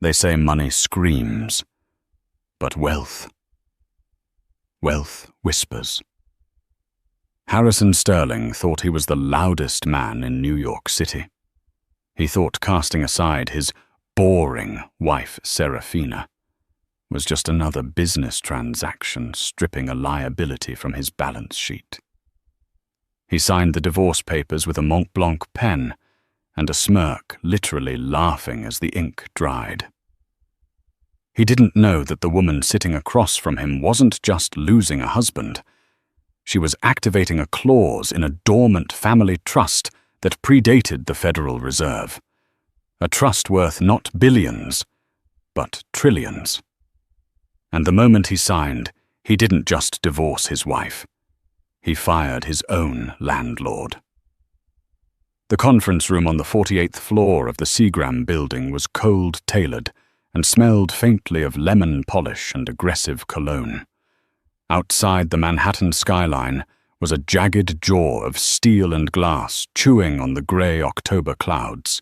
They say money screams, but wealth whispers. Harrison Sterling thought he was the loudest man in New York City. He thought casting aside his boring wife, Serafina, was just another business transaction stripping a liability from his balance sheet. He signed the divorce papers with a Mont Blanc pen and a smirk, literally laughing as the ink dried. He didn't know that the woman sitting across from him wasn't just losing a husband. She was activating a clause in a dormant family trust that predated the Federal Reserve. A trust worth not billions, but trillions. And the moment he signed, he didn't just divorce his wife. He fired his own landlord. The conference room on the 48th floor of the Seagram building was cold-tailored and smelled faintly of lemon polish and aggressive cologne. Outside the Manhattan skyline was a jagged jaw of steel and glass chewing on the grey October clouds.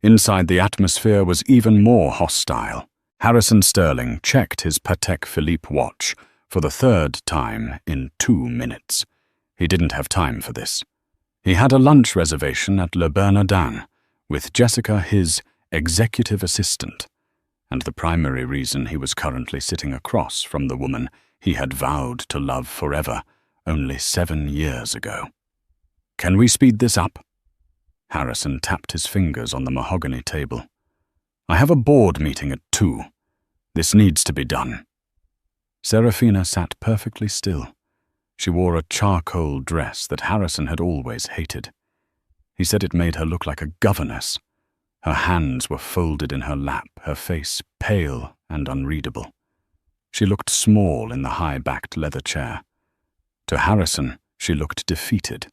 Inside, the atmosphere was even more hostile. Harrison Sterling checked his Patek Philippe watch for the third time in 2 minutes. He didn't have time for this. He had a lunch reservation at Le Bernardin with Jessica, his executive assistant, and the primary reason he was currently sitting across from the woman he had vowed to love forever only 7 years ago. "Can we speed this up?" Harrison tapped his fingers on the mahogany table. "I have a board meeting at 2. This needs to be done." Serafina sat perfectly still. She wore a charcoal dress that Harrison had always hated. He said it made her look like a governess. Her hands were folded in her lap, her face pale and unreadable. She looked small in the high-backed leather chair. To Harrison, she looked defeated.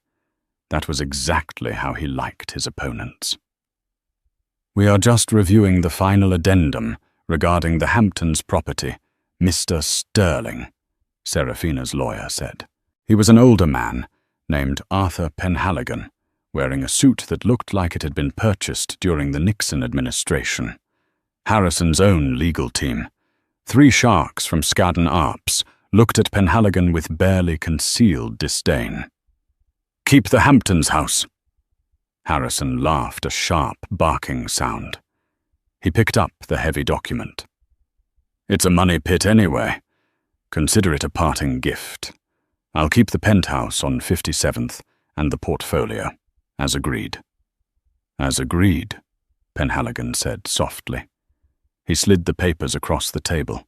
That was exactly how he liked his opponents. "We are just reviewing the final addendum regarding the Hamptons property, Mr. Sterling," Serafina's lawyer said. He was an older man named Arthur Penhaligon, wearing a suit that looked like it had been purchased during the Nixon administration. Harrison's own legal team, 3 sharks from Skadden Arps, looked at Penhaligon with barely concealed disdain. "Keep the Hamptons house." Harrison laughed a sharp, barking sound. He picked up the heavy document. "It's a money pit anyway. Consider it a parting gift. I'll keep the penthouse on 57th and the portfolio, as agreed." "As agreed," Penhaligon said softly. He slid the papers across the table.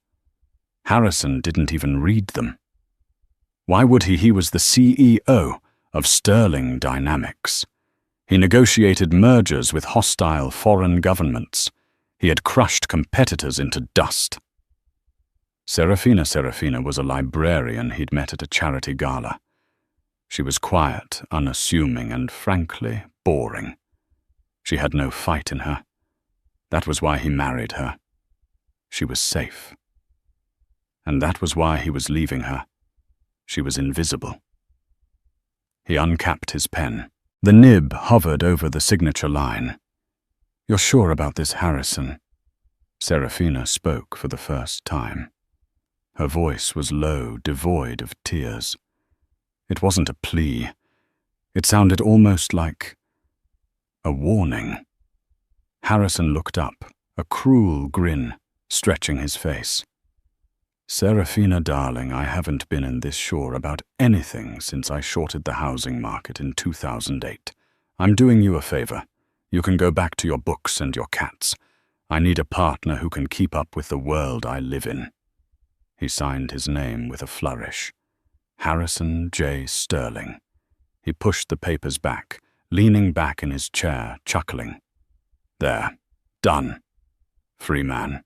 Harrison didn't even read them. Why would he? He was the CEO of Sterling Dynamics. He negotiated mergers with hostile foreign governments. He had crushed competitors into dust. Serafina was a librarian he'd met at a charity gala. She was quiet, unassuming, and frankly boring. She had no fight in her. That was why he married her. She was safe. And that was why he was leaving her. She was invisible. He uncapped his pen. The nib hovered over the signature line. "You're sure about this, Harrison?" Serafina spoke for the first time. Her voice was low, devoid of tears. It wasn't a plea. It sounded almost like a warning. Harrison looked up, a cruel grin stretching his face. "Serafina, darling, I haven't been in this sure about anything since I shorted the housing market in 2008. I'm doing you a favor. You can go back to your books and your cats. I need a partner who can keep up with the world I live in." He signed his name with a flourish. Harrison J. Sterling. He pushed the papers back, leaning back in his chair, chuckling. "There. Done. Free man."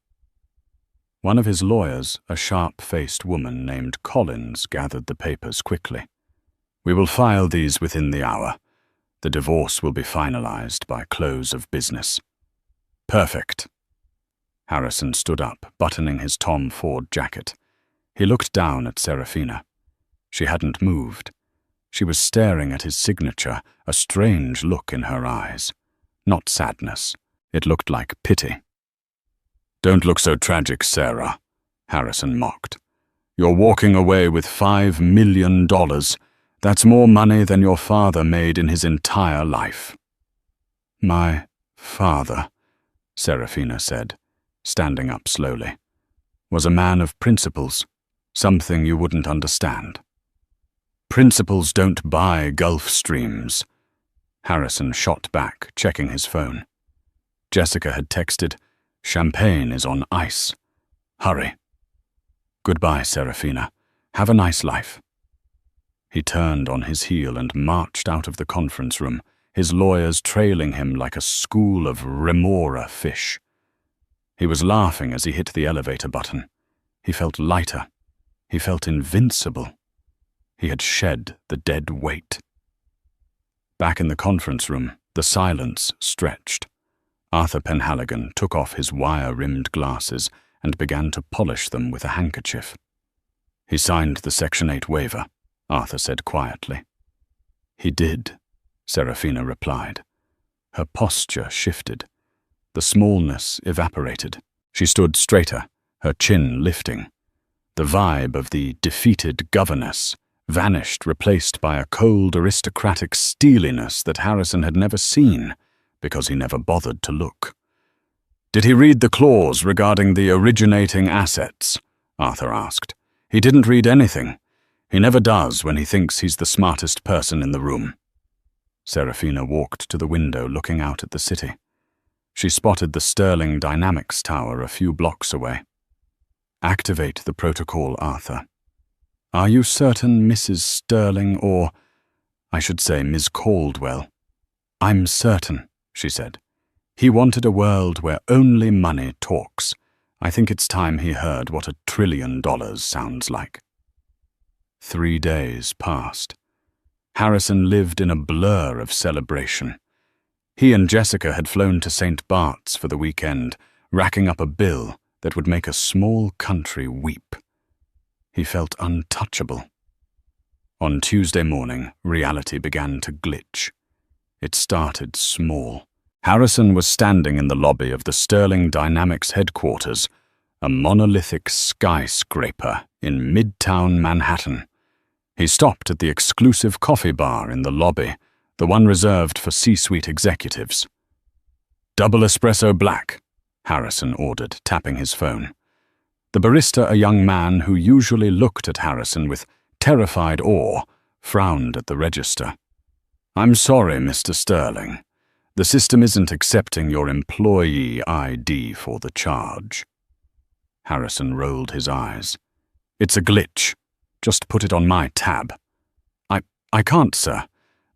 One of his lawyers, a sharp-faced woman named Collins, gathered the papers quickly. "We will file these within the hour. The divorce will be finalized by close of business." "Perfect." Harrison stood up, buttoning his Tom Ford jacket. He looked down at Serafina. She hadn't moved. She was staring at his signature, a strange look in her eyes. Not sadness. It looked like pity. Don't look so tragic, Sarah, Harrison mocked. You're walking away with $5 million. That's more money than your father made in his entire life. My father, Serafina said, standing up slowly, was a man of principles, something you wouldn't understand. Principles don't buy Gulf Streams. Harrison shot back, checking his phone. Jessica had texted, "Champagne is on ice. Hurry." "Goodbye, Serafina. Have a nice life." He turned on his heel and marched out of the conference room, his lawyers trailing him like a school of remora fish. He was laughing as he hit the elevator button. He felt lighter. He felt invincible. He had shed the dead weight. Back in the conference room, the silence stretched. Arthur Penhaligon took off his wire-rimmed glasses and began to polish them with a handkerchief. "He signed the Section 8 waiver," Arthur said quietly. "He did," Serafina replied. Her posture shifted. The smallness evaporated. She stood straighter, her chin lifting. The vibe of the defeated governess vanished, replaced by a cold, aristocratic steeliness that Harrison had never seen, because he never bothered to look. "Did he read the clause regarding the originating assets?" Arthur asked. "He didn't read anything. He never does when he thinks he's the smartest person in the room." Serafina walked to the window looking out at the city. She spotted the Sterling Dynamics Tower a few blocks away. "Activate the protocol, Arthur." "Are you certain Mrs. Sterling or, I should say, Ms. Caldwell?" "I'm certain," she said. "He wanted a world where only money talks. I think it's time he heard what $1 trillion sounds like." 3 days passed. Harrison lived in a blur of celebration. He and Jessica had flown to St. Bart's for the weekend, racking up a bill that would make a small country weep. He felt untouchable. On Tuesday morning, reality began to glitch. It started small. Harrison was standing in the lobby of the Sterling Dynamics headquarters, a monolithic skyscraper in Midtown Manhattan. He stopped at the exclusive coffee bar in the lobby, the one reserved for C-suite executives. "Double espresso black," Harrison ordered, tapping his phone. The barista, a young man who usually looked at Harrison with terrified awe, frowned at the register. "I'm sorry, Mr. Sterling. The system isn't accepting your employee ID for the charge." Harrison rolled his eyes. "It's a glitch. Just put it on my tab." I can't, sir.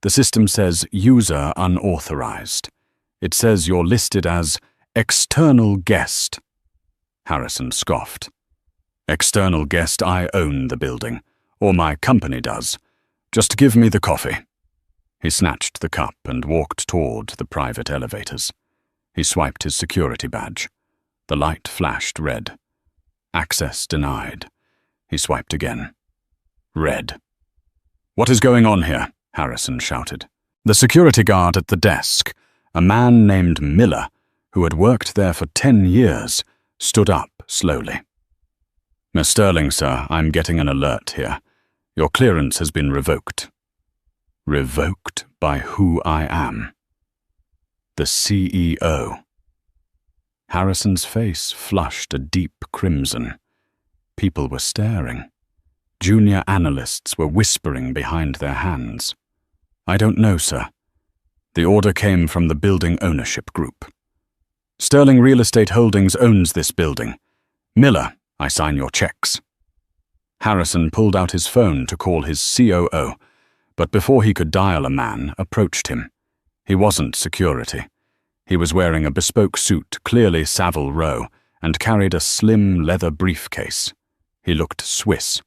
The system says user unauthorized. It says you're listed as external guest." Harrison scoffed. "External guest, I own the building, or my company does. Just give me the coffee." He snatched the cup and walked toward the private elevators. He swiped his security badge. The light flashed red. Access denied. He swiped again. Red. "What is going on here?" Harrison shouted. The security guard at the desk, a man named Miller, who had worked there for 10 years, stood up slowly. "Miss Sterling, sir, I'm getting an alert here. Your clearance has been revoked." Revoked by who I am? The CEO. Harrison's face flushed a deep crimson. People were staring. Junior analysts were whispering behind their hands. "I don't know, sir. The order came from the building ownership group. Sterling Real Estate Holdings owns this building. Miller, I sign your checks." Harrison pulled out his phone to call his COO, but before he could dial a man, approached him. He wasn't security. He was wearing a bespoke suit, clearly Savile Row, and carried a slim leather briefcase. He looked Swiss.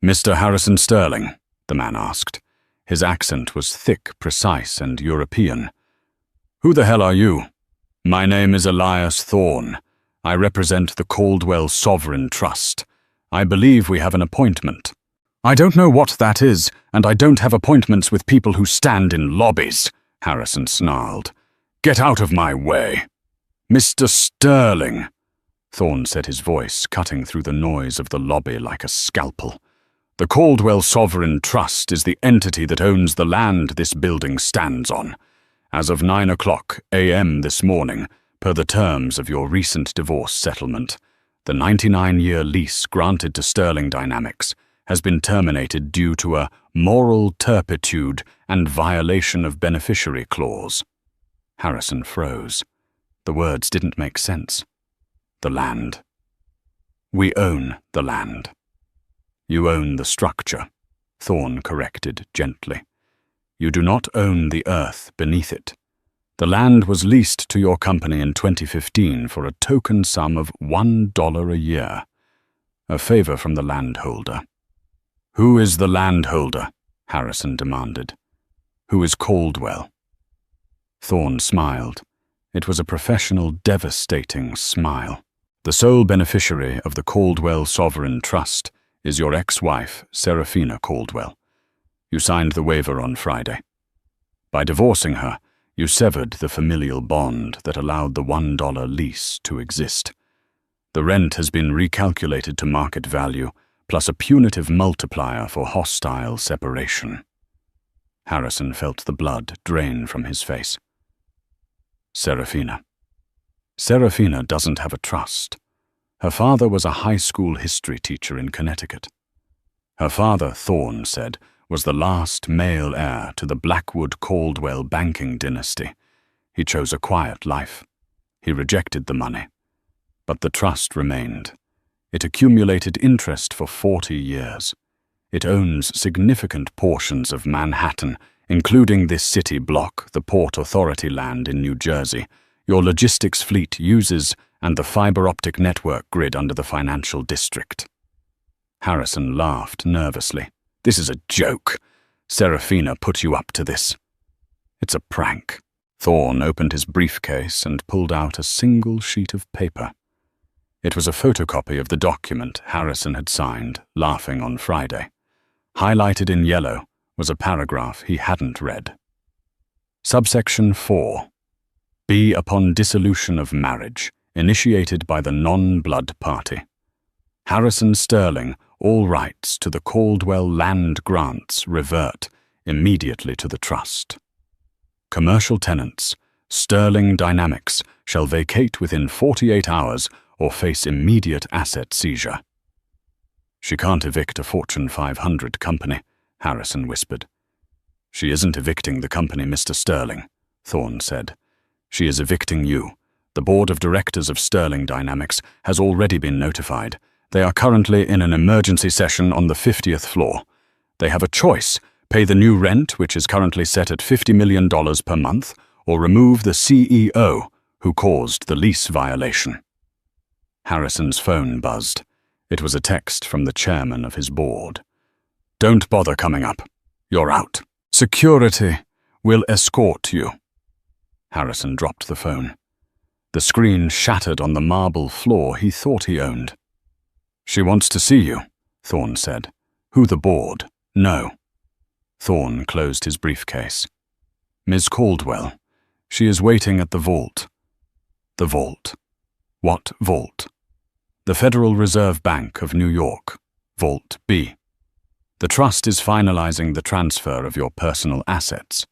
"Mr. Harrison Sterling?" the man asked. His accent was thick, precise, and European. "Who the hell are you?" "My name is Elias Thorne. I represent the Caldwell Sovereign Trust. I believe we have an appointment." "I don't know what that is, and I don't have appointments with people who stand in lobbies," Harrison snarled. "Get out of my way." "Mr. Sterling," Thorne said, his voice cutting through the noise of the lobby like a scalpel. "The Caldwell Sovereign Trust is the entity that owns the land this building stands on. As of 9 a.m. this morning, per the terms of your recent divorce settlement, the 99-year lease granted to Sterling Dynamics has been terminated due to a moral turpitude and violation of beneficiary clause." Harrison froze. The words didn't make sense. "The land." "We own the land." "You own the structure," Thorne corrected gently. "You do not own the earth beneath it. The land was leased to your company in 2015 for a token sum of $1 a year. A favor from the landholder." "Who is the landholder?" Harrison demanded. "Who is Caldwell?" Thorne smiled. It was a professional, devastating smile. "The sole beneficiary of the Caldwell Sovereign Trust is your ex-wife, Serafina Caldwell. You signed the waiver on Friday. By divorcing her, you severed the familial bond that allowed the $1 lease to exist. The rent has been recalculated to market value, plus a punitive multiplier for hostile separation." Harrison felt the blood drain from his face. "Serafina. Serafina doesn't have a trust. Her father was a high school history teacher in Connecticut. Her father, Thorne said, was the last male heir to the Blackwood Caldwell banking dynasty. He chose a quiet life. He rejected the money. But the trust remained. It accumulated interest for 40 years. It owns significant portions of Manhattan, including this city block, the Port Authority land in New Jersey, your logistics fleet uses, and the fiber-optic network grid under the financial district." Harrison laughed nervously. "This is a joke. Serafina put you up to this." "It's a prank." Thorne opened his briefcase and pulled out a single sheet of paper. It was a photocopy of the document Harrison had signed, laughing on Friday. Highlighted in yellow was a paragraph he hadn't read. Subsection 4. "Be upon dissolution of marriage, initiated by the non-blood party. Harrison Sterling, all rights to the Caldwell land grants revert immediately to the trust. Commercial tenants, Sterling Dynamics, shall vacate within 48 hours or face immediate asset seizure." "She can't evict a Fortune 500 company," Harrison whispered. "She isn't evicting the company, Mr. Sterling," Thorne said. "She is evicting you. The board of directors of Sterling Dynamics has already been notified. They are currently in an emergency session on the 50th floor. They have a choice: pay the new rent, which is currently set at $50 million per month, or remove the CEO who caused the lease violation." Harrison's phone buzzed. It was a text from the chairman of his board. "Don't bother coming up. You're out. Security will escort you." Harrison dropped the phone. The screen shattered on the marble floor he thought he owned. "She wants to see you," Thorne said. "Who the board? No." Thorne closed his briefcase. "Ms. Caldwell. She is waiting at the vault." "The vault? What vault?" "The Federal Reserve Bank of New York. Vault B. The trust is finalizing the transfer of your personal assets.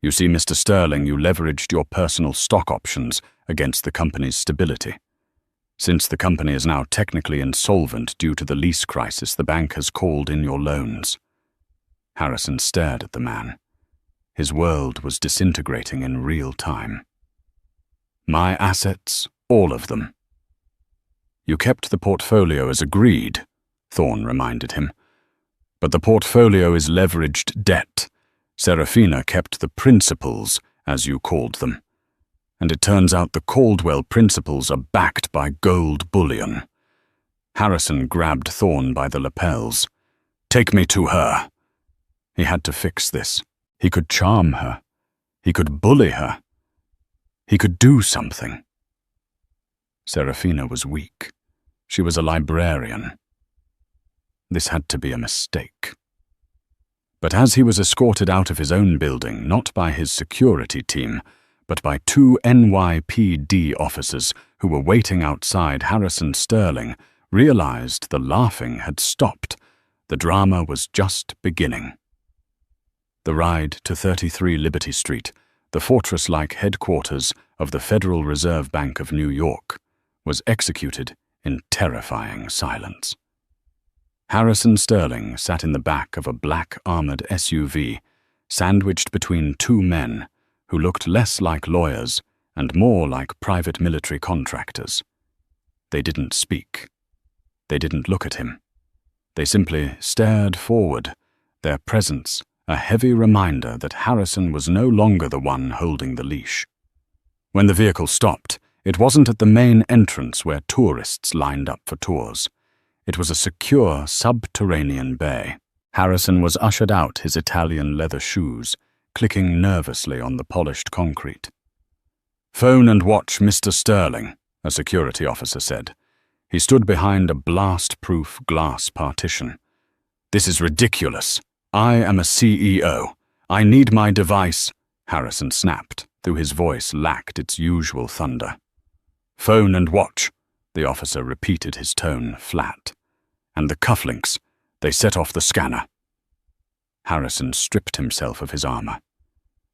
You see, Mr. Sterling, you leveraged your personal stock options against the company's stability. Since the company is now technically insolvent due to the lease crisis, the bank has called in your loans." Harrison stared at the man. His world was disintegrating in real time. "My assets, all of them." "You kept the portfolio as agreed," Thorne reminded him. "But the portfolio is leveraged debt. Serafina kept the principals, as you called them. And it turns out the Caldwell principals are backed by gold bullion." Harrison grabbed Thorne by the lapels. "Take me to her." He had to fix this. He could charm her. He could bully her. He could do something. Serafina was weak. She was a librarian. This had to be a mistake. But as he was escorted out of his own building, not by his security team, but by two NYPD officers who were waiting outside Harrison Sterling, realized the laughing had stopped. The drama was just beginning. The ride to 33 Liberty Street, the fortress-like headquarters of the Federal Reserve Bank of New York, was executed in terrifying silence. Harrison Sterling sat in the back of a black armored SUV, sandwiched between two men who looked less like lawyers and more like private military contractors. They didn't speak. They didn't look at him. They simply stared forward, their presence a heavy reminder that Harrison was no longer the one holding the leash. When the vehicle stopped, it wasn't at the main entrance where tourists lined up for tours. It was a secure subterranean bay. Harrison was ushered out, his Italian leather shoes clicking nervously on the polished concrete. "Phone and watch Mr. Sterling," a security officer said. He stood behind a blast-proof glass partition. "This is ridiculous. I am a CEO. I need my device," Harrison snapped, though his voice lacked its usual thunder. "Phone and watch," the officer repeated, his tone flat. "And the cufflinks, they set off the scanner." Harrison stripped himself of his armor.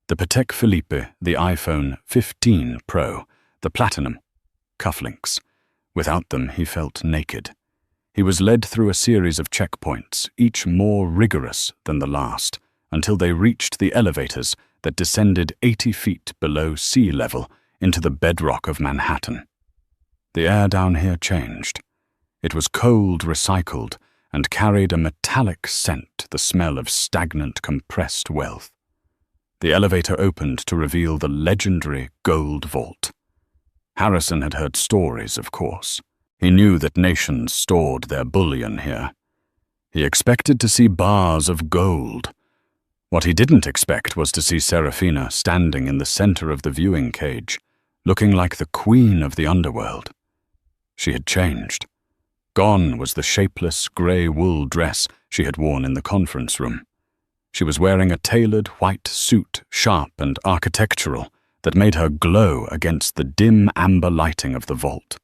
The Patek Philippe, the iPhone 15 Pro, the Platinum, cufflinks. Without them, he felt naked. He was led through a series of checkpoints, each more rigorous than the last, until they reached the elevators that descended 80 feet below sea level into the bedrock of Manhattan. The air down here changed. It was cold recycled and carried a metallic scent, the smell of stagnant, compressed wealth. The elevator opened to reveal the legendary Gold Vault. Harrison had heard stories, of course. He knew that nations stored their bullion here. He expected to see bars of gold. What he didn't expect was to see Serafina standing in the center of the viewing cage, looking like the queen of the underworld. She had changed. Gone was the shapeless gray wool dress she had worn in the conference room. She was wearing a tailored white suit, sharp and architectural, that made her glow against the dim amber lighting of the vault.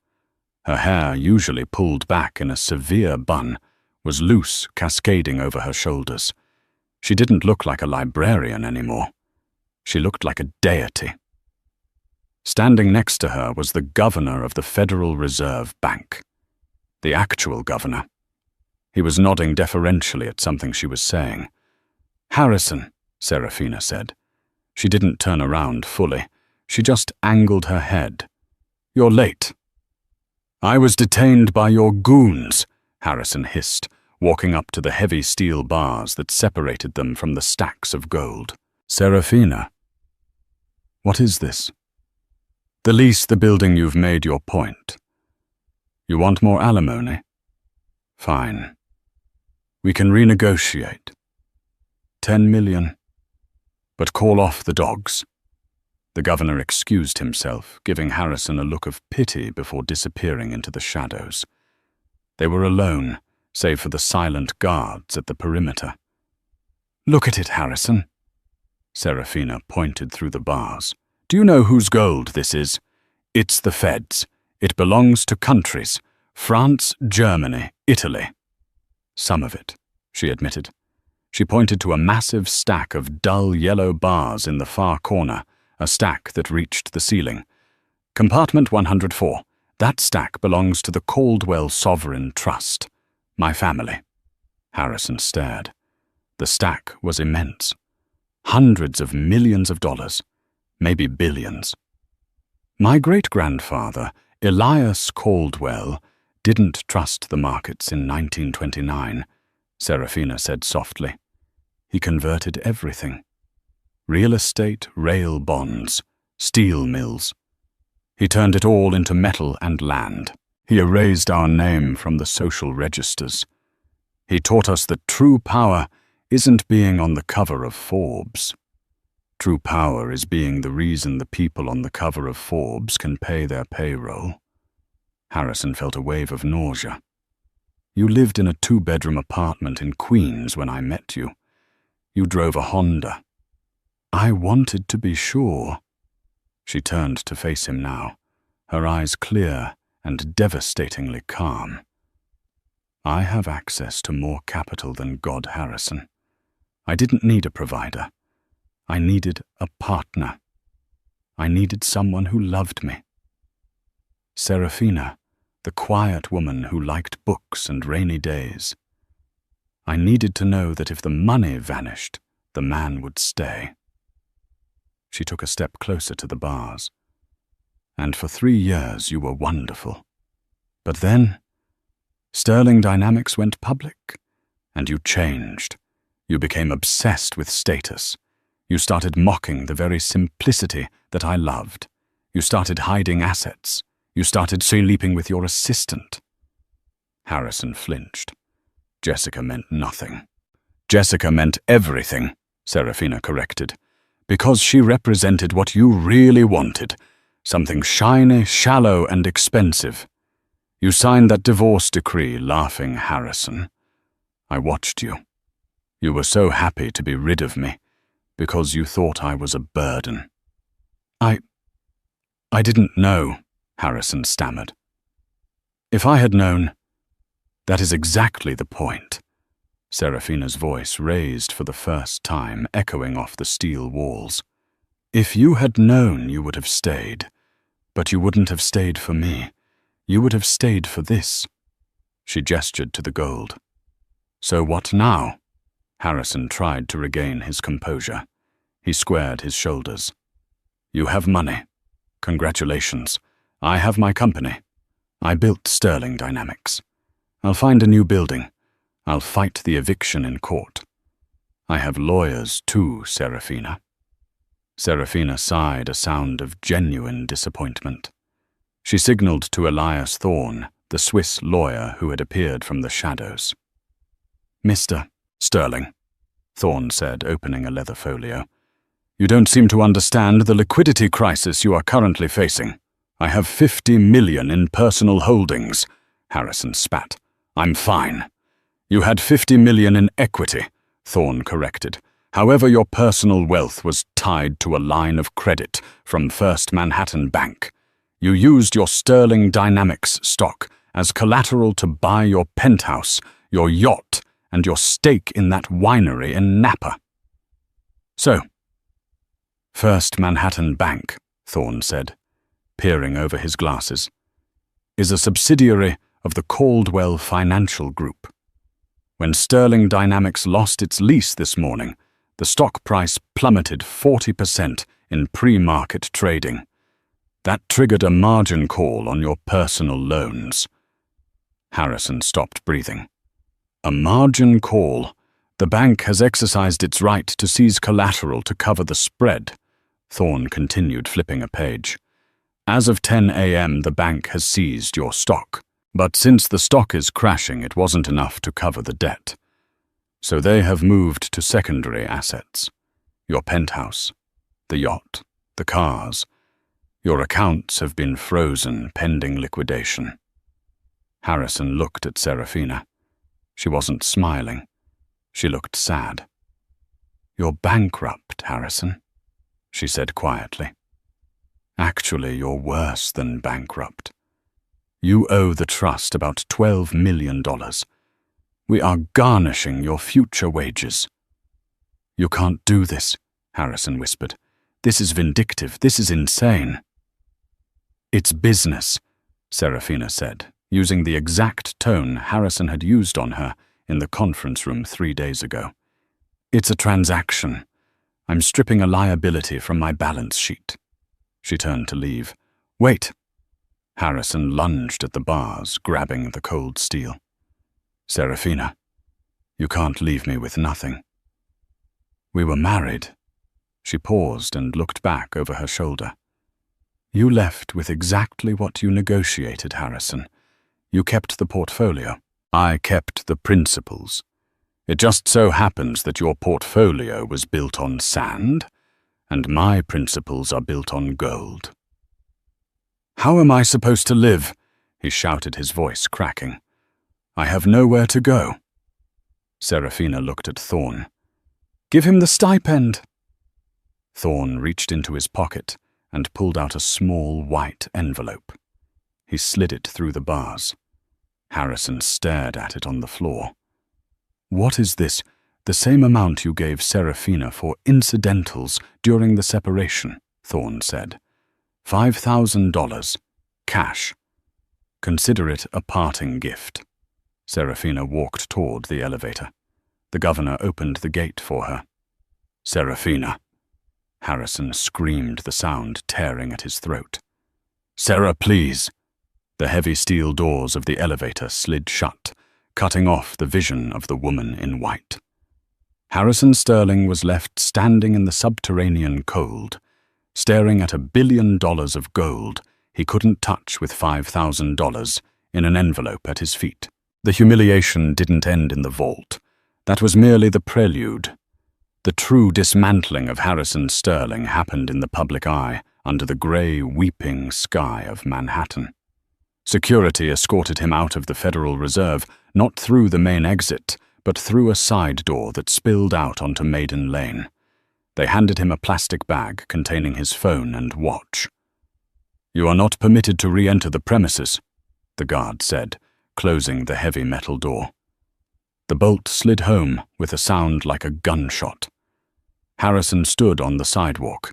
Her hair, usually pulled back in a severe bun, was loose, cascading over her shoulders. She didn't look like a librarian anymore. She looked like a deity. Standing next to her was the governor of the Federal Reserve Bank. The actual governor. He was nodding deferentially at something she was saying. "Harrison," Serafina said. She didn't turn around fully. She just angled her head. "You're late." "I was detained by your goons," Harrison hissed, walking up to the heavy steel bars that separated them from the stacks of gold. "Serafina, what is this?" "The lease the building. You've made your point. You want more alimony? Fine. We can renegotiate. 10 million. But call off the dogs." The governor excused himself, giving Harrison a look of pity before disappearing into the shadows. They were alone, save for the silent guards at the perimeter. "Look at it, Harrison." Serafina pointed through the bars. "Do you know whose gold this is? It's the Fed's. It belongs to countries. France, Germany, Italy." "Some of it," she admitted. She pointed to a massive stack of dull yellow bars in the far corner, a stack that reached the ceiling. "Compartment 104. That stack belongs to the Caldwell Sovereign Trust. My family." Harrison stared. The stack was immense. Hundreds of millions of dollars, maybe billions. "My great-grandfather, Elias Caldwell, didn't trust the markets in 1929, Serafina said softly. He converted everything. Real estate, rail bonds, steel mills. He turned it all into metal and land. He erased our name from the social registers. He taught us that true power isn't being on the cover of Forbes. True power is being the reason the people on the cover of Forbes can pay their payroll." Harrison felt a wave of nausea. "You lived in a 2-bedroom apartment in Queens when I met you. You drove a Honda. I wanted to be sure." She turned to face him now, her eyes clear and devastatingly calm. I have access to more capital than God, Harrison. I didn't need a provider. I needed a partner. I needed someone who loved me. Serafina, the quiet woman who liked books and rainy days. I needed to know that if the money vanished, the man would stay. She took a step closer to the bars. And for 3 years you were wonderful. But then, Sterling Dynamics went public, and you changed. You became obsessed with status. You started mocking the very simplicity that I loved. You started hiding assets. You started sleeping with your assistant. Harrison flinched. Jessica meant nothing. Jessica meant everything, Serafina corrected, because she represented what you really wanted, something shiny, shallow, and expensive. You signed that divorce decree, laughing, Harrison. I watched you. You were so happy to be rid of me, because you thought I was a burden. I didn't know, Harrison stammered. If I had known, that is exactly the point. Serafina's voice raised for the first time, echoing off the steel walls. If you had known, you would have stayed. But you wouldn't have stayed for me. You would have stayed for this. She gestured to the gold. So what now? Harrison tried to regain his composure. He squared his shoulders. You have money. Congratulations. I have my company. I built Sterling Dynamics. I'll find a new building. I'll fight the eviction in court. I have lawyers too, Serafina. Serafina sighed a sound of genuine disappointment. She signaled to Elias Thorne, the Swiss lawyer who had appeared from the shadows. Mr. Sterling, Thorne said, opening a leather folio. You don't seem to understand the liquidity crisis you are currently facing. I have 50 million in personal holdings, Harrison spat. I'm fine. You had 50 million in equity, Thorne corrected. However, your personal wealth was tied to a line of credit from First Manhattan Bank. You used your Sterling Dynamics stock as collateral to buy your penthouse, your yacht, and your stake in that winery in Napa. So, First Manhattan Bank, Thorne said, peering over his glasses, is a subsidiary of the Caldwell Financial Group. When Sterling Dynamics lost its lease this morning, the stock price plummeted 40% in pre-market trading. That triggered a margin call on your personal loans. Harrison stopped breathing. A margin call. The bank has exercised its right to seize collateral to cover the spread. Thorne continued, flipping a page. As of 10 a.m., the bank has seized your stock. But since the stock is crashing, it wasn't enough to cover the debt. So they have moved to secondary assets. Your penthouse, the yacht, the cars. Your accounts have been frozen pending liquidation. Harrison looked at Serafina. She wasn't smiling. She looked sad. You're bankrupt, Harrison, she said quietly. Actually, you're worse than bankrupt. You owe the trust about $12 million. We are garnishing your future wages. You can't do this, Harrison whispered. This is vindictive. This is insane. It's business, Serafina said, using the exact tone Harrison had used on her in the conference room 3 days ago. It's a transaction. I'm stripping a liability from my balance sheet. She turned to leave. Wait. Harrison lunged at the bars, grabbing the cold steel. Serafina, you can't leave me with nothing. We were married. She paused and looked back over her shoulder. You left with exactly what you negotiated, Harrison. You kept the portfolio. I kept the principles. It just so happens that your portfolio was built on sand, and my principles are built on gold. How am I supposed to live? He shouted, his voice cracking. I have nowhere to go. Serafina looked at Thorne. Give him the stipend. Thorne reached into his pocket and pulled out a small white envelope. He slid it through the bars. Harrison stared at it on the floor. "What is this? The same amount you gave Serafina for incidentals during the separation," Thorne said. $5,000. Cash. Consider it a parting gift." Serafina walked toward the elevator. The governor opened the gate for her. "Serafina." Harrison screamed, the sound tearing at his throat. "Sarah, please." The heavy steel doors of the elevator slid shut, cutting off the vision of the woman in white. Harrison Sterling was left standing in the subterranean cold, staring at $1 billion of gold he couldn't touch with $5,000 in an envelope at his feet. The humiliation didn't end in the vault. That was merely the prelude. The true dismantling of Harrison Sterling happened in the public eye, under the grey, weeping sky of Manhattan. Security escorted him out of the Federal Reserve, not through the main exit, but through a side door that spilled out onto Maiden Lane. They handed him a plastic bag containing his phone and watch. "You are not permitted to re-enter the premises," the guard said, closing the heavy metal door. The bolt slid home with a sound like a gunshot. Harrison stood on the sidewalk.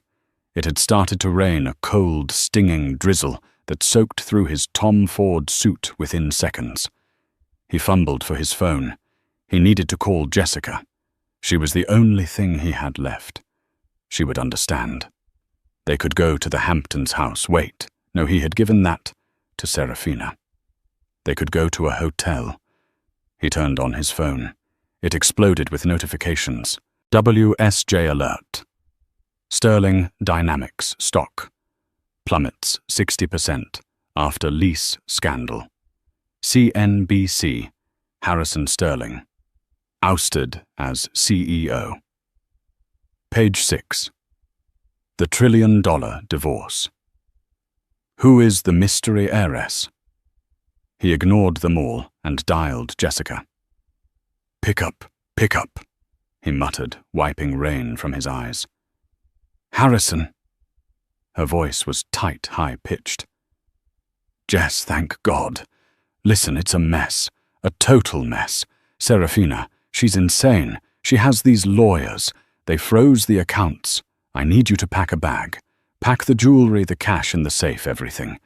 It had started to rain, a cold, stinging drizzle that soaked through his Tom Ford suit within seconds. He fumbled for his phone. He needed to call Jessica. She was the only thing he had left. She would understand. They could go to the Hamptons' house. Wait, no, he had given that to Serafina. They could go to a hotel. He turned on his phone. It exploded with notifications. WSJ alert. Sterling Dynamics stock plummets 60% after lease scandal. CNBC, Harrison Sterling, ousted as CEO. Page 6. The $1 trillion divorce. Who is the mystery heiress? He ignored them all and dialed Jessica. Pick up, he muttered, wiping rain from his eyes. Harrison. Her voice was tight, high-pitched. Jess, thank God. Listen, it's a mess. A total mess. Serafina, she's insane. She has these lawyers. They froze the accounts. I need you to pack a bag. Pack the jewelry, the cash in the safe, everything.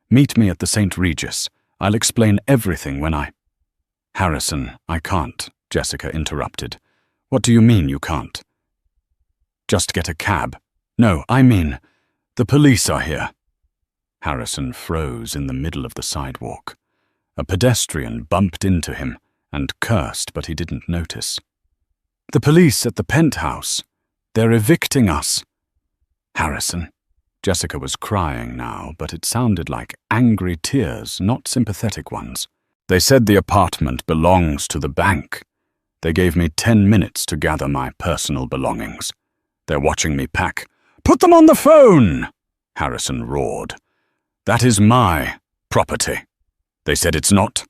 Meet me at the St. Regis. I'll explain everything when I... Harrison, I can't, Jessica interrupted. What do you mean you can't? Just get a cab. No, I mean, the police are here. Harrison froze in the middle of the sidewalk. A pedestrian bumped into him and cursed, but he didn't notice. The police at the penthouse. They're evicting us. Harrison. Jessica was crying now, but it sounded like angry tears, not sympathetic ones. They said the apartment belongs to the bank. They gave me 10 minutes to gather my personal belongings. They're watching me pack. Put them on the phone! Harrison roared. That is my property. They said it's not.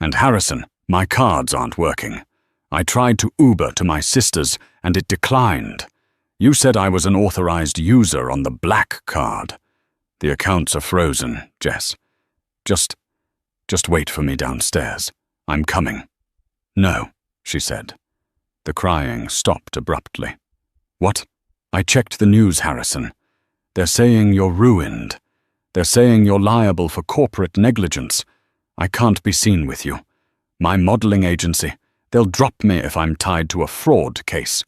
And Harrison, my cards aren't working. I tried to Uber to my sister's and it declined. You said I was an authorized user on the black card. The accounts are frozen, Jess. Just wait for me downstairs. I'm coming. No, she said. The crying stopped abruptly. What? I checked the news, Harrison. They're saying you're ruined. They're saying you're liable for corporate negligence. I can't be seen with you. My modeling agency, they'll drop me if I'm tied to a fraud case.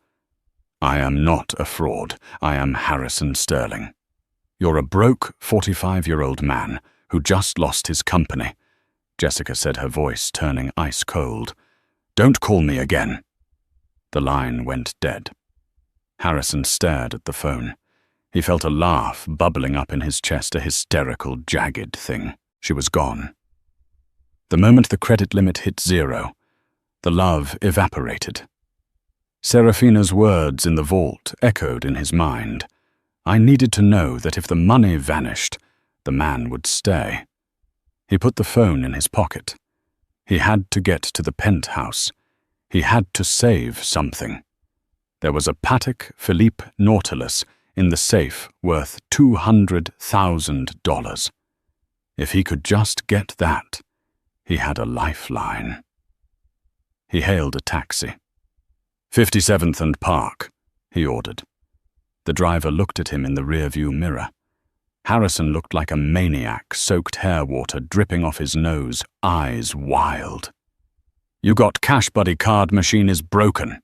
I am not a fraud. I am Harrison Sterling. You're a broke 45-year-old man who just lost his company. Jessica said, her voice turning ice cold. Don't call me again. The line went dead. Harrison stared at the phone. He felt a laugh bubbling up in his chest, a hysterical, jagged thing. She was gone. The moment the credit limit hit 0, the love evaporated. Serafina's words in the vault echoed in his mind. I needed to know that if the money vanished, the man would stay. He put the phone in his pocket. He had to get to the penthouse. He had to save something. There was a Patek Philippe Nautilus in the safe worth $200,000. If he could just get that, he had a lifeline. He hailed a taxi. 57th and Park, he ordered. The driver looked at him in the rearview mirror. Harrison looked like a maniac, soaked hair water dripping off his nose, eyes wild. "You got cash, buddy, card machine is broken."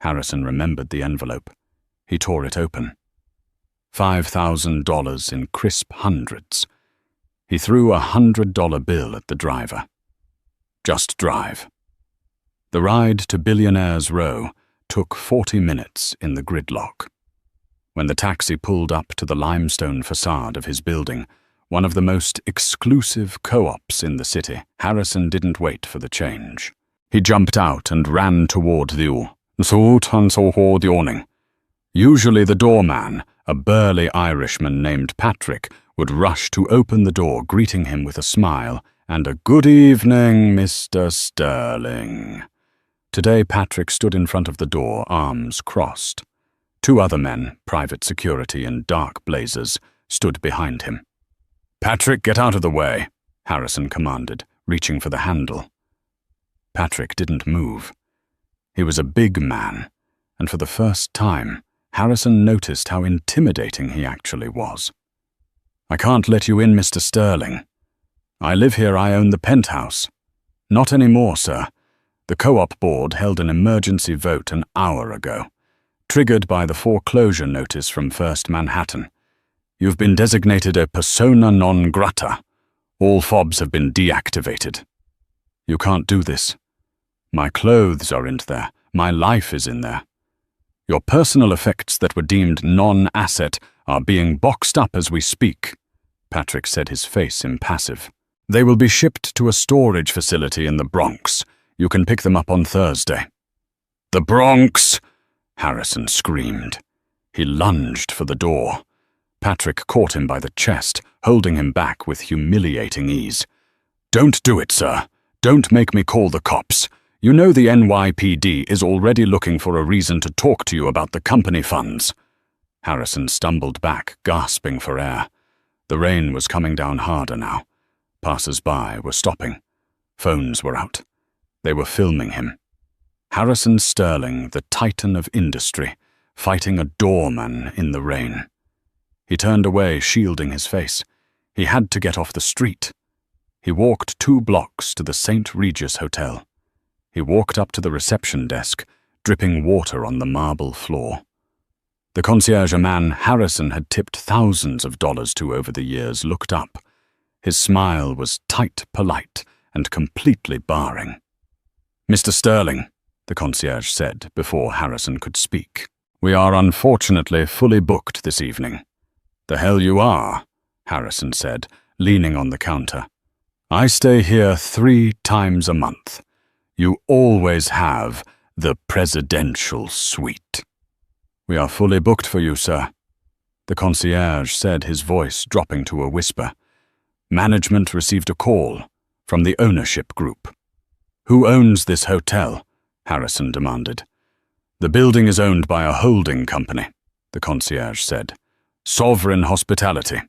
Harrison remembered the envelope. He tore it open. $5,000 in crisp hundreds. He threw a $100 bill at the driver. "Just drive." The ride to Billionaires Row took 40 minutes in the gridlock. When the taxi pulled up to the limestone facade of his building, one of the most exclusive co-ops in the city, Harrison didn't wait for the change. He jumped out and ran toward the awning. Usually the doorman, a burly Irishman named Patrick, would rush to open the door, greeting him with a smile and a "Good evening, Mr. Sterling." Today Patrick stood in front of the door, arms crossed. Two other men, private security in dark blazers, stood behind him. "Patrick, get out of the way," Harrison commanded, reaching for the handle. Patrick didn't move. He was a big man, and for the first time, Harrison noticed how intimidating he actually was. "I can't let you in, Mr. Sterling. I live here, I own the penthouse." "Not anymore, sir. The co-op board held an emergency vote an hour ago, triggered by the foreclosure notice from First Manhattan. You've been designated a persona non grata. All fobs have been deactivated." "You can't do this. My clothes are in there. My life is in there. Your personal effects that were deemed non-asset are being boxed up as we speak," Patrick said, his face impassive. "They will be shipped to a storage facility in the Bronx. You can pick them up on Thursday." "The Bronx!" Harrison screamed. He lunged for the door. Patrick caught him by the chest, holding him back with humiliating ease. "Don't do it, sir. Don't make me call the cops. You know the NYPD is already looking for a reason to talk to you about the company funds." Harrison stumbled back, gasping for air. The rain was coming down harder now. Passers-by were stopping. Phones were out. They were filming him. Harrison Sterling, the titan of industry, fighting a doorman in the rain. He turned away, shielding his face. He had to get off the street. He walked 2 blocks to the St. Regis Hotel. He walked up to the reception desk, dripping water on the marble floor. The concierge, a man Harrison had tipped thousands of dollars to over the years, looked up. His smile was tight, polite, and completely barring. "Mr. Sterling," the concierge said before Harrison could speak, "we are unfortunately fully booked this evening." "The hell you are," Harrison said, leaning on the counter. "I stay here 3 times a month. You always have the presidential suite." "We are fully booked for you, sir," the concierge said, his voice dropping to a whisper. "Management received a call from the ownership group." "Who owns this hotel?" Harrison demanded. "The building is owned by a holding company," the concierge said. "Sovereign Hospitality."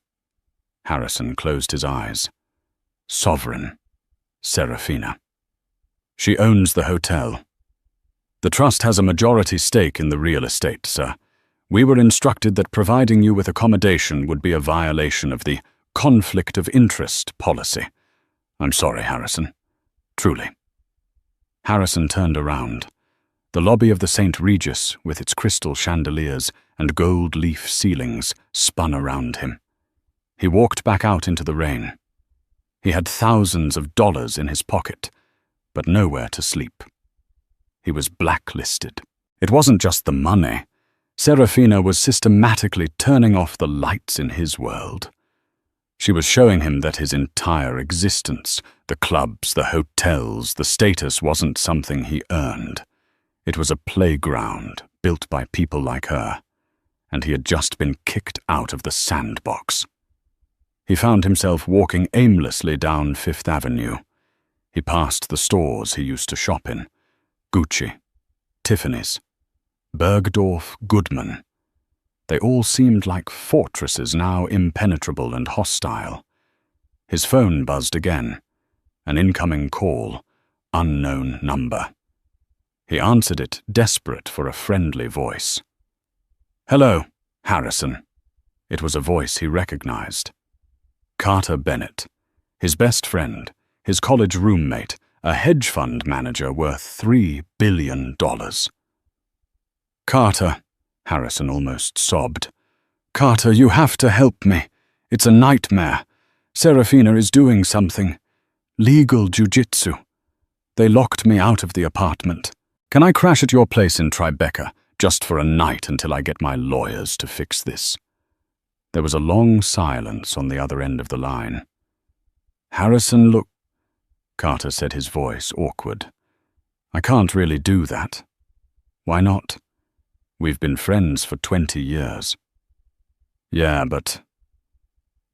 Harrison closed his eyes. Sovereign. Serafina. "She owns the hotel. The trust has a majority stake in the real estate, sir. We were instructed that providing you with accommodation would be a violation of the conflict of interest policy. I'm sorry, Harrison. Truly." Harrison turned around. The lobby of the St. Regis, with its crystal chandeliers and gold leaf ceilings, spun around him. He walked back out into the rain. He had thousands of dollars in his pocket, but nowhere to sleep. He was blacklisted. It wasn't just the money. Serafina was systematically turning off the lights in his world. She was showing him that his entire existence, the clubs, the hotels, the status wasn't something he earned. It was a playground built by people like her, and he had just been kicked out of the sandbox. He found himself walking aimlessly down Fifth Avenue. He passed the stores he used to shop in: Gucci, Tiffany's, Bergdorf Goodman. They all seemed like fortresses now impenetrable and hostile. His phone buzzed again. An incoming call, unknown number. He answered it, desperate for a friendly voice. "Hello, Harrison." It was a voice he recognized. Carter Bennett, his best friend, his college roommate, a hedge fund manager worth $3 billion. "Carter," Harrison almost sobbed. "Carter, you have to help me. It's a nightmare. Serafina is doing something. Legal jujitsu. They locked me out of the apartment. Can I crash at your place in Tribeca, just for a night until I get my lawyers to fix this?" There was a long silence on the other end of the line. "Harrison, look," Carter said, his voice awkward. "I can't really do that." "Why not?" "We've been friends for 20 years. "Yeah, but—"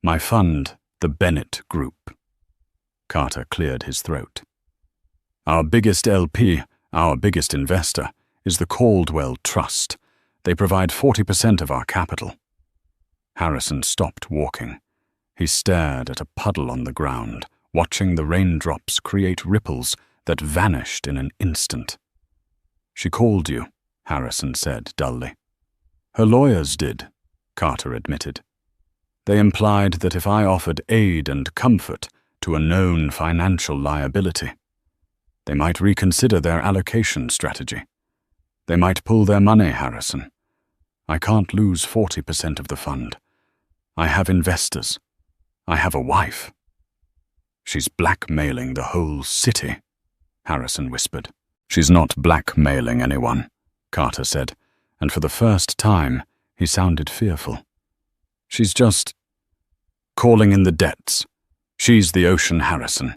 "My fund, the Bennett Group." Carter cleared his throat. "Our biggest LP, our biggest investor, is the Caldwell Trust. They provide 40% of our capital." Harrison stopped walking. He stared at a puddle on the ground, watching the raindrops create ripples that vanished in an instant. "She called you," Harrison said dully. "Her lawyers did," Carter admitted. "They implied that if I offered aid and comfort to a known financial liability, they might reconsider their allocation strategy. They might pull their money, Harrison. I can't lose 40% of the fund. I have investors. I have a wife." "She's blackmailing the whole city," Harrison whispered. "She's not blackmailing anyone," Carter said, and for the first time he sounded fearful. "She's just calling in the debts. She's the ocean, Harrison.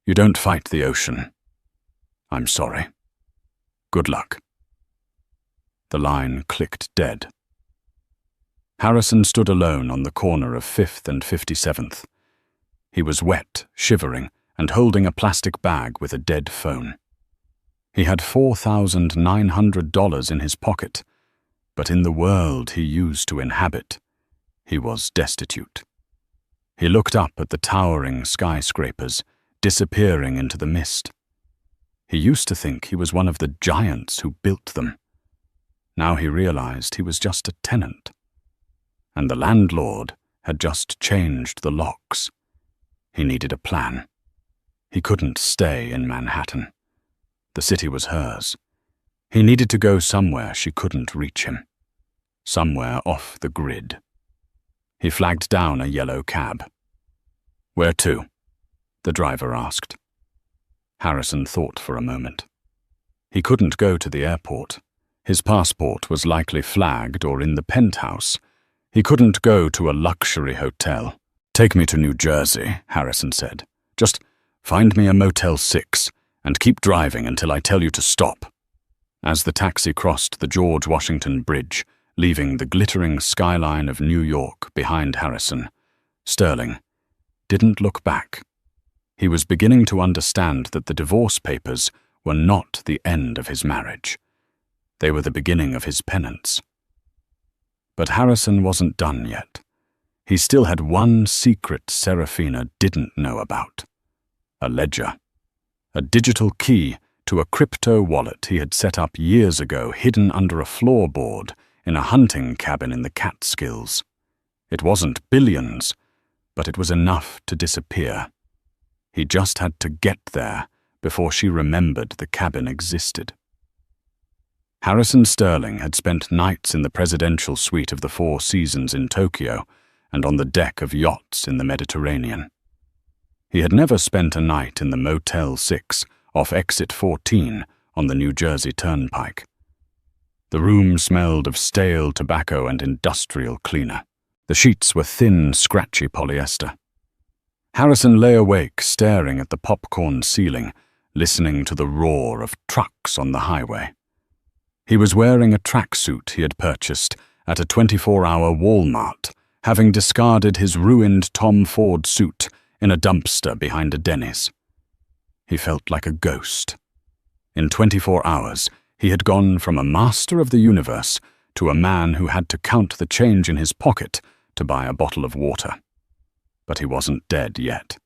You don't fight the ocean. I'm sorry. Good luck." The line clicked dead. Harrison stood alone on the corner of 5th and 57th. He was wet, shivering, and holding a plastic bag with a dead phone. He had $4,900 in his pocket, but in the world he used to inhabit, he was destitute. He looked up at the towering skyscrapers, disappearing into the mist. He used to think he was one of the giants who built them. Now he realized he was just a tenant. And the landlord had just changed the locks. He needed a plan. He couldn't stay in Manhattan. The city was hers. He needed to go somewhere she couldn't reach him. Somewhere off the grid. He flagged down a yellow cab. "Where to?" the driver asked. Harrison thought for a moment. He couldn't go to the airport. His passport was likely flagged or in the penthouse. He couldn't go to a luxury hotel. "Take me to New Jersey," Harrison said. "Just find me a Motel 6 and keep driving until I tell you to stop." As the taxi crossed the George Washington Bridge, leaving the glittering skyline of New York behind Harrison, Sterling didn't look back. He was beginning to understand that the divorce papers were not the end of his marriage. They were the beginning of his penance. But Harrison wasn't done yet. He still had one secret Serafina didn't know about. A ledger. A digital key to a crypto wallet he had set up years ago, hidden under a floorboard in a hunting cabin in the Catskills. It wasn't billions, but it was enough to disappear. He just had to get there before she remembered the cabin existed. Harrison Sterling had spent nights in the presidential suite of the Four Seasons in Tokyo and on the deck of yachts in the Mediterranean. He had never spent a night in the Motel 6 off Exit 14 on the New Jersey Turnpike. The room smelled of stale tobacco and industrial cleaner. The sheets were thin, scratchy polyester. Harrison lay awake, staring at the popcorn ceiling, listening to the roar of trucks on the highway. He was wearing a tracksuit he had purchased at a 24-hour Walmart, having discarded his ruined Tom Ford suit in a dumpster behind a Denny's. He felt like a ghost. In 24 hours, he had gone from a master of the universe to a man who had to count the change in his pocket to buy a bottle of water. But he wasn't dead yet.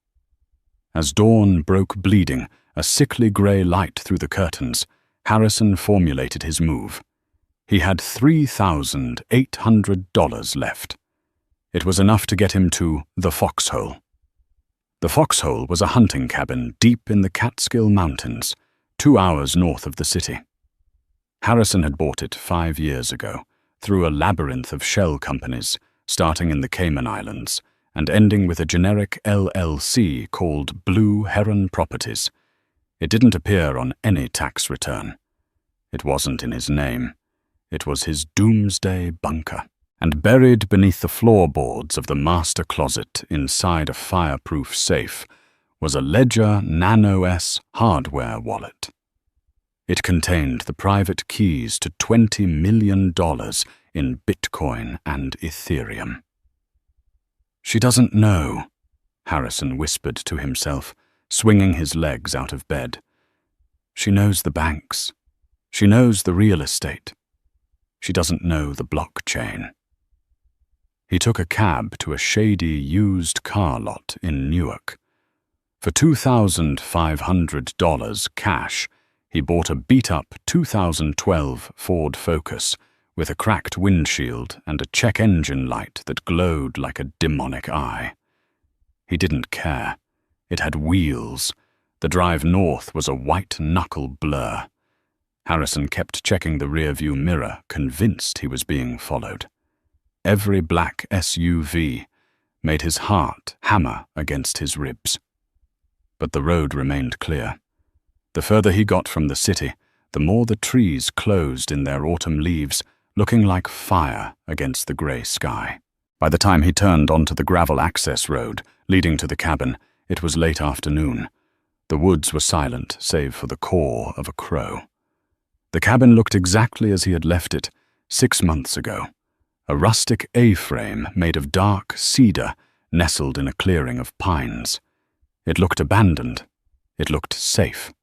As dawn broke bleeding, a sickly grey light through the curtains, Harrison formulated his move. He had $3,800 left. It was enough to get him to the Foxhole. The Foxhole was a hunting cabin deep in the Catskill Mountains, 2 hours north of the city. Harrison had bought it 5 years ago, through a labyrinth of shell companies, starting in the Cayman Islands and ending with a generic LLC called Blue Heron Properties. It didn't appear on any tax return. It wasn't in his name. It was his doomsday bunker. And buried beneath the floorboards of the master closet inside a fireproof safe was a Ledger Nano S hardware wallet. It contained the private keys to $20 million in Bitcoin and Ethereum. "She doesn't know," Harrison whispered to himself, swinging his legs out of bed. "She knows the banks. She knows the real estate. She doesn't know the blockchain." He took a cab to a shady used car lot in Newark. For $2,500 cash, he bought a beat-up 2012 Ford Focus with a cracked windshield and a check engine light that glowed like a demonic eye. He didn't care. It had wheels. The drive north was a white-knuckle blur. Harrison kept checking the rearview mirror, convinced he was being followed. Every black SUV made his heart hammer against his ribs. But the road remained clear. The further he got from the city, the more the trees closed in their autumn leaves, looking like fire against the grey sky. By the time he turned onto the gravel access road leading to the cabin, it was late afternoon. The woods were silent, save for the caw of a crow. The cabin looked exactly as he had left it 6 months ago. A rustic A-frame made of dark cedar nestled in a clearing of pines. It looked abandoned. It looked safe.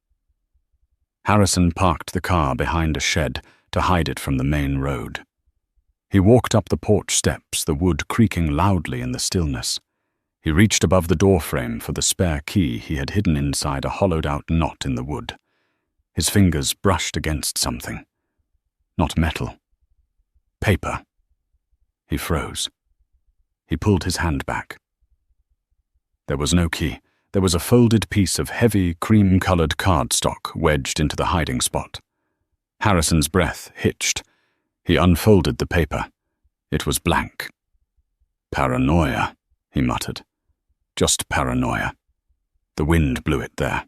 Harrison parked the car behind a shed to hide it from the main road. He walked up the porch steps, the wood creaking loudly in the stillness. He reached above the doorframe for the spare key he had hidden inside a hollowed-out knot in the wood. His fingers brushed against something. Not metal. Paper. He froze. He pulled his hand back. There was no key. There was a folded piece of heavy, cream-colored cardstock wedged into the hiding spot. Harrison's breath hitched. He unfolded the paper. It was blank. "Paranoia," he muttered. "Just paranoia." The wind blew it there.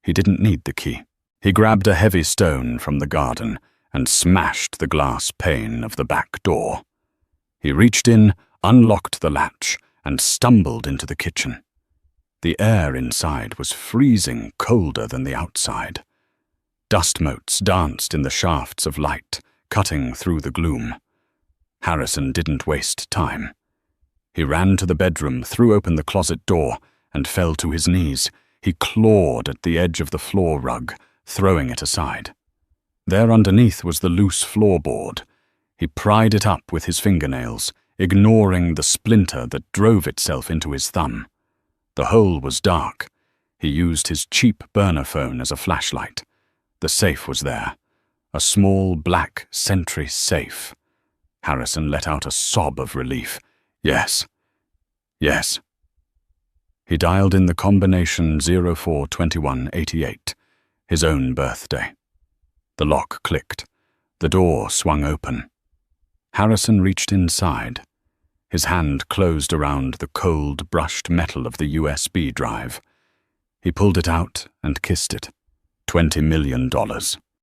He didn't need the key. He grabbed a heavy stone from the garden and smashed the glass pane of the back door. He reached in, unlocked the latch, and stumbled into the kitchen. The air inside was freezing colder than the outside. Dust motes danced in the shafts of light, cutting through the gloom. Harrison didn't waste time. He ran to the bedroom, threw open the closet door, and fell to his knees. He clawed at the edge of the floor rug, throwing it aside. There underneath was the loose floorboard. He pried it up with his fingernails, ignoring the splinter that drove itself into his thumb. The hole was dark. He used his cheap burner phone as a flashlight. The safe was there. A small black Sentry safe. Harrison let out a sob of relief. Yes. Yes. He dialed in the combination 042188, his own birthday. The lock clicked. The door swung open. Harrison reached inside. His hand closed around the cold, brushed metal of the USB drive. He pulled it out and kissed it. $20 million.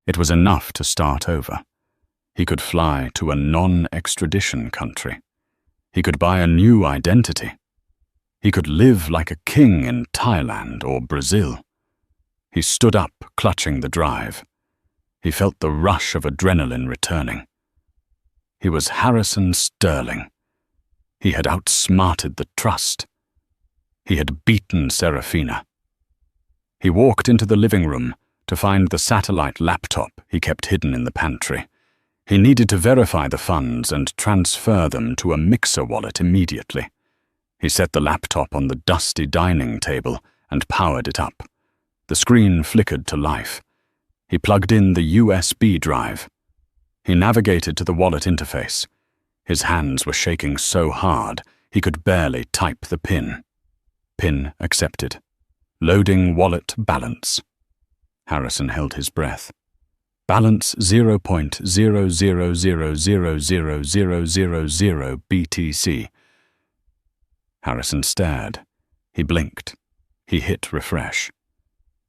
It was enough to start over. He could fly to a non-extradition country. He could buy a new identity. He could live like a king in Thailand or Brazil. He stood up, clutching the drive. He felt the rush of adrenaline returning. He was Harrison Sterling. He had outsmarted the trust. He had beaten Serafina. He walked into the living room to find the satellite laptop he kept hidden in the pantry. He needed to verify the funds and transfer them to a Mixer wallet immediately. He set the laptop on the dusty dining table and powered it up. The screen flickered to life. He plugged in the USB drive. He navigated to the wallet interface. His hands were shaking so hard he could barely type the PIN. PIN accepted. Loading wallet balance. Harrison held his breath. Balance 0.00000000 BTC. Harrison stared. He blinked. He hit refresh.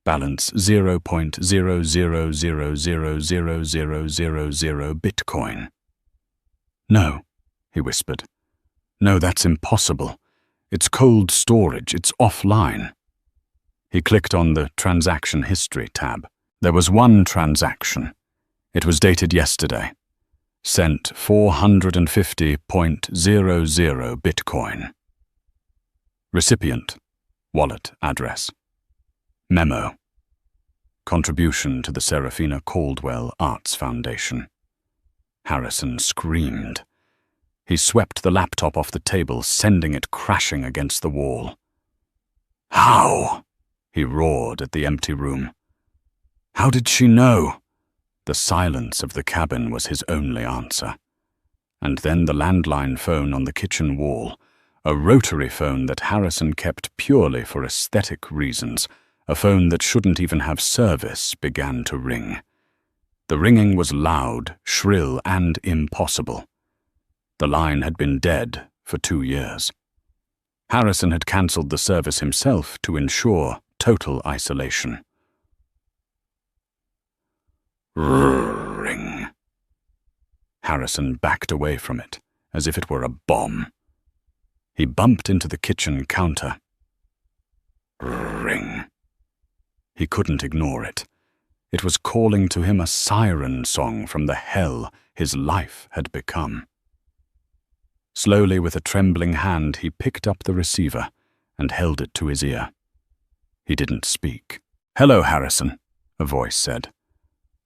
Balance 0.00000000 Bitcoin. No, he whispered. No, that's impossible. It's cold storage. It's offline. He clicked on the Transaction History tab. There was one transaction. It was dated yesterday. Sent 450.00 Bitcoin. Recipient. Wallet address. Memo. Contribution to the Serafina Caldwell Arts Foundation. Harrison screamed. He swept the laptop off the table, sending it crashing against the wall. How? He roared at the empty room. How did she know? The silence of the cabin was his only answer. And then the landline phone on the kitchen wall, a rotary phone that Harrison kept purely for aesthetic reasons, a phone that shouldn't even have service, began to ring. The ringing was loud, shrill, and impossible. The line had been dead for 2 years. Harrison had cancelled the service himself to ensure total isolation. Ring. Harrison backed away from it, as if it were a bomb. He bumped into the kitchen counter. Ring. He couldn't ignore it. It was calling to him a siren song from the hell his life had become. Slowly, with a trembling hand, he picked up the receiver and held it to his ear. He didn't speak. "Hello, Harrison," a voice said.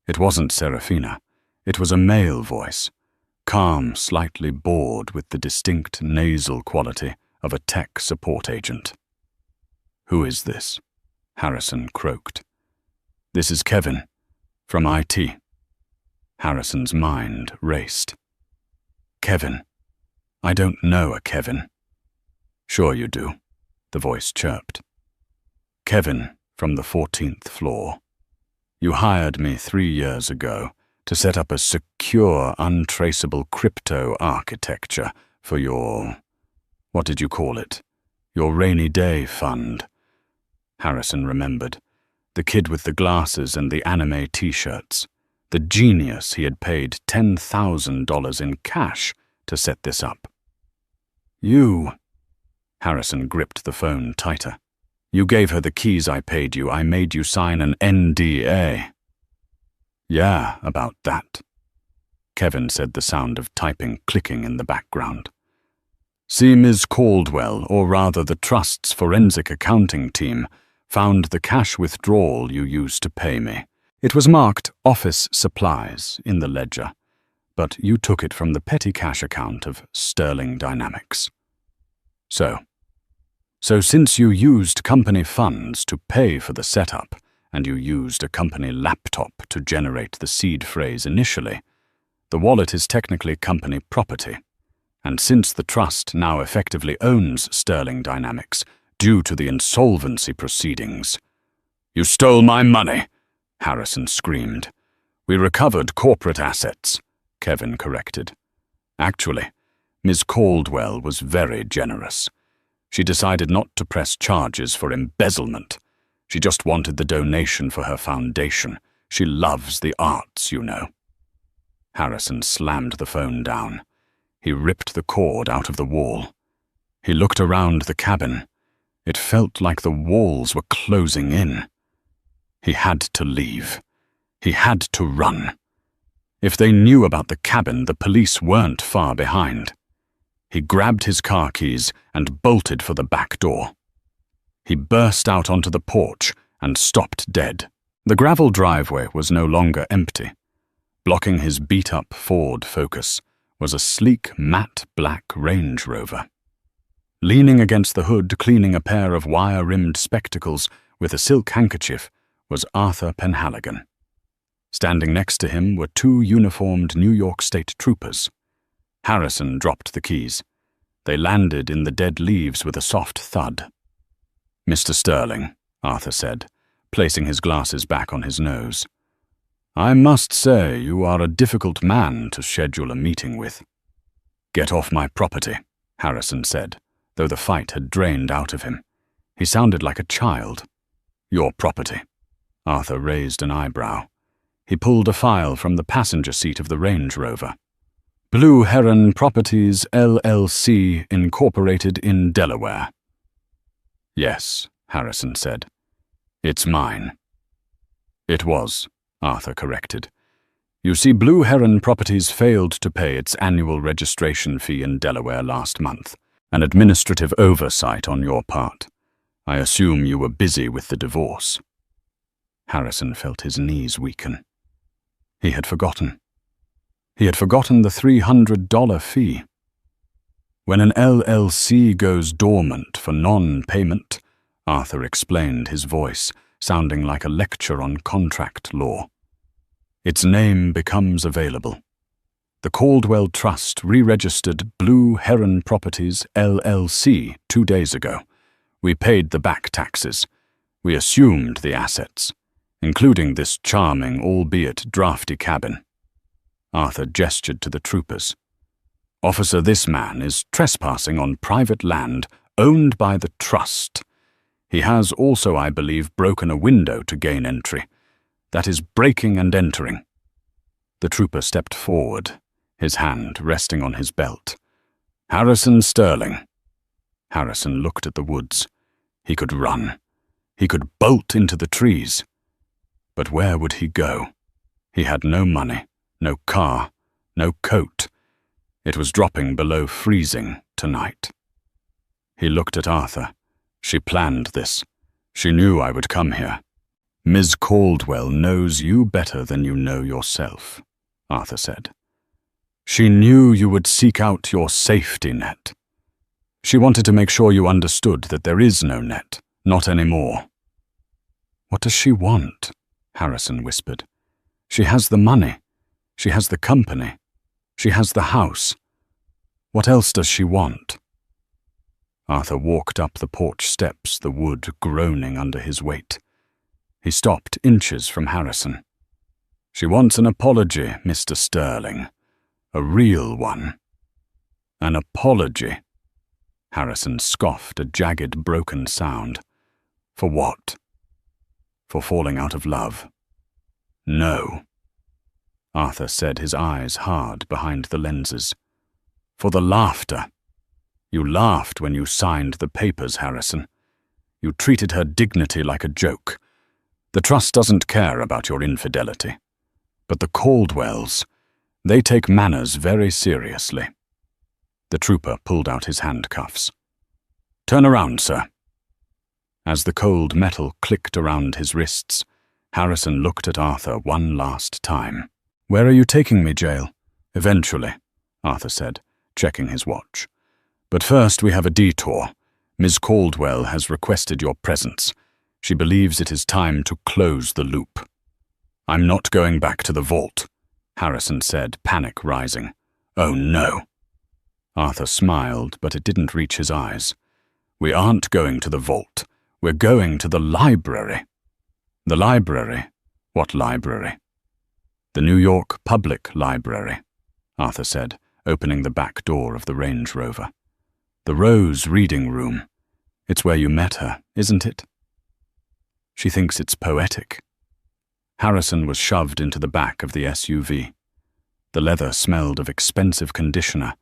It wasn't Serafina. It was a male voice, calm, slightly bored with the distinct nasal quality of a tech support agent. "Who is this?" Harrison croaked. "This is Kevin, from IT." Harrison's mind raced. "Kevin? I don't know a Kevin." "Sure you do," the voice chirped. "Kevin, from the 14th floor. You hired me 3 years ago to set up a secure, untraceable crypto architecture for your, what did you call it? Your rainy day fund." Harrison remembered. The kid with the glasses and the anime t-shirts. The genius he had paid $10,000 in cash to set this up. "You..." Harrison gripped the phone tighter. "You gave her the keys I paid you. I made you sign an NDA." "Yeah, about that," Kevin said, the sound of typing clicking in the background. "See, Ms. Caldwell, or rather the Trust's forensic accounting team, found the cash withdrawal you used to pay me. It was marked office supplies in the ledger, but you took it from the petty cash account of Sterling Dynamics. So since you used company funds to pay for the setup, and you used a company laptop to generate the seed phrase initially, the wallet is technically company property. And since the Trust now effectively owns Sterling Dynamics, due to the insolvency proceedings..." "You stole my money!" Harrison screamed. "We recovered corporate assets," Kevin corrected. "Actually, Ms. Caldwell was very generous. She decided not to press charges for embezzlement. She just wanted the donation for her foundation. She loves the arts, you know." Harrison slammed the phone down. He ripped the cord out of the wall. He looked around the cabin. It felt like the walls were closing in. He had to leave. He had to run. If they knew about the cabin, the police weren't far behind. He grabbed his car keys and bolted for the back door. He burst out onto the porch and stopped dead. The gravel driveway was no longer empty. Blocking his beat-up Ford Focus was a sleek, matte black Range Rover. Leaning against the hood, cleaning a pair of wire-rimmed spectacles with a silk handkerchief, was Arthur Penhaligon. Standing next to him were two uniformed New York State troopers. Harrison dropped the keys. They landed in the dead leaves with a soft thud. "Mr. Sterling," Arthur said, placing his glasses back on his nose. "I must say you are a difficult man to schedule a meeting with." "Get off my property," Harrison said, though the fight had drained out of him. He sounded like a child. "Your property." Arthur raised an eyebrow. He pulled a file from the passenger seat of the Range Rover. "Blue Heron Properties, LLC, incorporated in Delaware." "Yes," Harrison said. "It's mine." "It was," Arthur corrected. "You see, Blue Heron Properties failed to pay its annual registration fee in Delaware last month, an administrative oversight on your part. I assume you were busy with the divorce." Harrison felt his knees weaken. He had forgotten. He had forgotten the $300 fee. When an LLC goes dormant for non-payment, Arthur explained, his voice sounding like a lecture on contract law, its name becomes available. The Caldwell Trust re-registered Blue Heron Properties, LLC 2 days ago. We paid the back taxes. We assumed the assets, including this charming, albeit drafty cabin. Arthur gestured to the troopers. "Officer, this man is trespassing on private land owned by the trust. He has also, I believe, broken a window to gain entry. That is breaking and entering." The trooper stepped forward, his hand resting on his belt. "Harrison Sterling." Harrison looked at the woods. He could run. He could bolt into the trees. But where would he go? He had no money, no car, no coat. It was dropping below freezing tonight. He looked at Arthur. "She planned this. She knew I would come here." "Ms. Caldwell knows you better than you know yourself," Arthur said. "She knew you would seek out your safety net. She wanted to make sure you understood that there is no net, not anymore." "What does she want?" Harrison whispered. "She has the money. She has the company. She has the house. What else does she want?" Arthur walked up the porch steps, the wood groaning under his weight. He stopped inches from Harrison. "She wants an apology, Mr. Sterling. A real one." "An apology?" Harrison scoffed, a jagged, broken sound. "For what?" "For falling out of love." "No." Arthur said, his eyes hard behind the lenses. "For the laughter. You laughed when you signed the papers, Harrison. You treated her dignity like a joke. The trust doesn't care about your infidelity. But the Caldwells, they take manners very seriously." The trooper pulled out his handcuffs. "Turn around, sir." As the cold metal clicked around his wrists, Harrison looked at Arthur one last time. "Where are you taking me, Jail?" "Eventually," Arthur said, checking his watch. "But first we have a detour. Ms. Caldwell has requested your presence. She believes it is time to close the loop." "I'm not going back to the vault," Harrison said, panic rising. "Oh no." Arthur smiled, but it didn't reach his eyes. "We aren't going to the vault. We're going to the library." "The library? What library?" "The New York Public Library," Arthur said, opening the back door of the Range Rover. "The Rose Reading Room. It's where you met her, isn't it?" "She thinks it's poetic." Harrison was shoved into the back of the SUV. The leather smelled of expensive conditioner,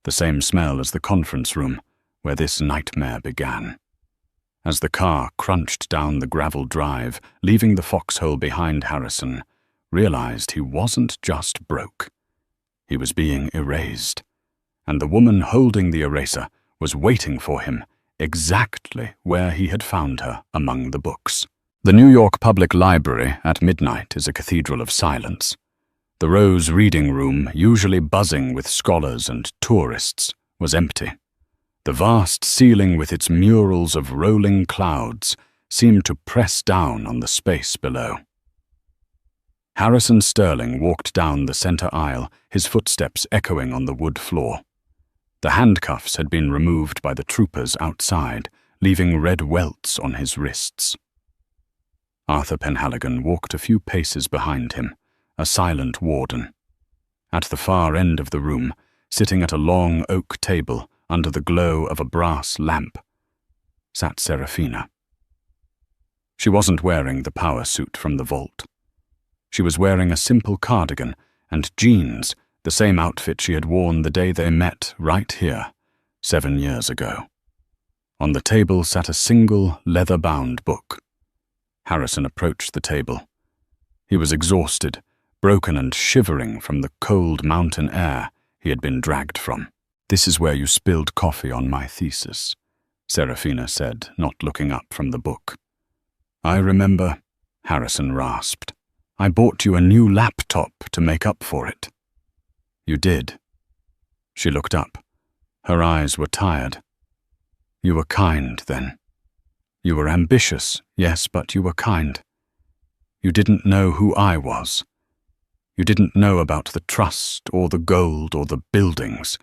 the same smell as the conference room, where this nightmare began. As the car crunched down the gravel drive, leaving the foxhole behind, Harrison realized he wasn't just broke. He was being erased, and the woman holding the eraser was waiting for him exactly where he had found her among the books. The New York Public Library at midnight is a cathedral of silence. The Rose reading room, usually buzzing with scholars and tourists, was empty. The vast ceiling with its murals of rolling clouds seemed to press down on the space below. Harrison Sterling walked down the center aisle, his footsteps echoing on the wood floor. The handcuffs had been removed by the troopers outside, leaving red welts on his wrists. Arthur Penhaligon walked a few paces behind him, a silent warden. At the far end of the room, sitting at a long oak table under the glow of a brass lamp, sat Serafina. She wasn't wearing the power suit from the vault. She was wearing a simple cardigan and jeans, the same outfit she had worn the day they met right here, 7 years ago. On the table sat a single leather-bound book. Harrison approached the table. He was exhausted, broken and shivering from the cold mountain air he had been dragged from. "This is where you spilled coffee on my thesis," Serafina said, not looking up from the book. "I remember," Harrison rasped. "I bought you a new laptop to make up for it." "You did." She looked up. Her eyes were tired. "You were kind then. You were ambitious, yes, but you were kind. You didn't know who I was. You didn't know about the trust or the gold or the buildings.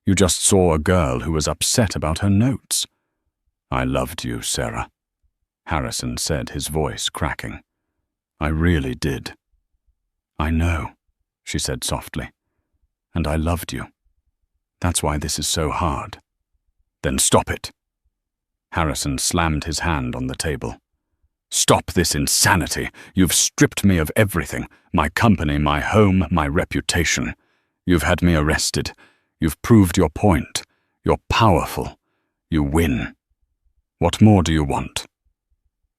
You just saw a girl who was upset about her notes." "I loved you, Sarah," Harrison said, his voice cracking. "I really did." "I know," she said softly. "And I loved you. That's why this is so hard." "Then stop it." Harrison slammed his hand on the table. "Stop this insanity. You've stripped me of everything, my company, my home, my reputation. You've had me arrested. You've proved your point. You're powerful. You win. What more do you want?"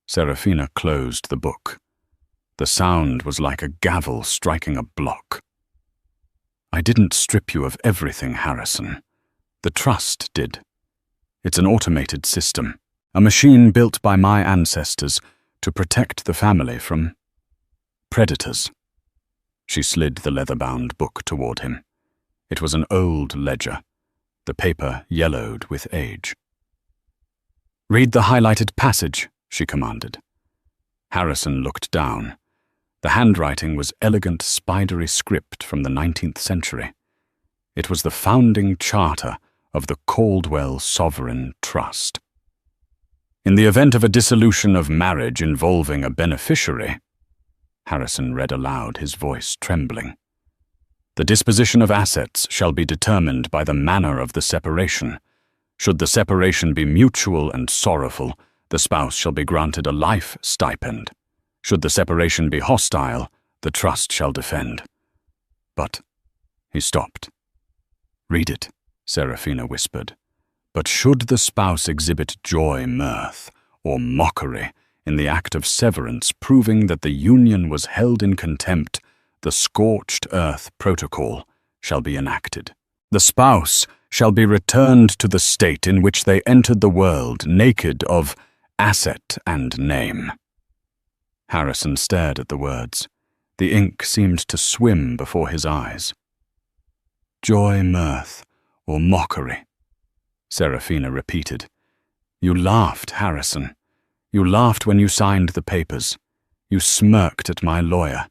Serafina closed the book. The sound was like a gavel striking a block. "I didn't strip you of everything, Harrison. The trust did. It's an automated system, a machine built by my ancestors to protect the family from predators." She slid the leather-bound book toward him. It was an old ledger, the paper yellowed with age. "Read the highlighted passage," she commanded. Harrison looked down. The handwriting was elegant, spidery script from the 19th century. It was the founding charter of the Caldwell Sovereign Trust. "In the event of a dissolution of marriage involving a beneficiary," Harrison read aloud, his voice trembling, "the disposition of assets shall be determined by the manner of the separation. Should the separation be mutual and sorrowful, the spouse shall be granted a life stipend. Should the separation be hostile, the trust shall defend." "But—" He stopped. "Read it," Serafina whispered. "But should the spouse exhibit joy, mirth, or mockery in the act of severance, proving that the union was held in contempt, the scorched earth protocol shall be enacted. The spouse shall be returned to the state in which they entered the world, naked of asset and name." Harrison stared at the words. The ink seemed to swim before his eyes. "Joy, mirth, or mockery," Serafina repeated. "You laughed, Harrison. You laughed when you signed the papers. You smirked at my lawyer.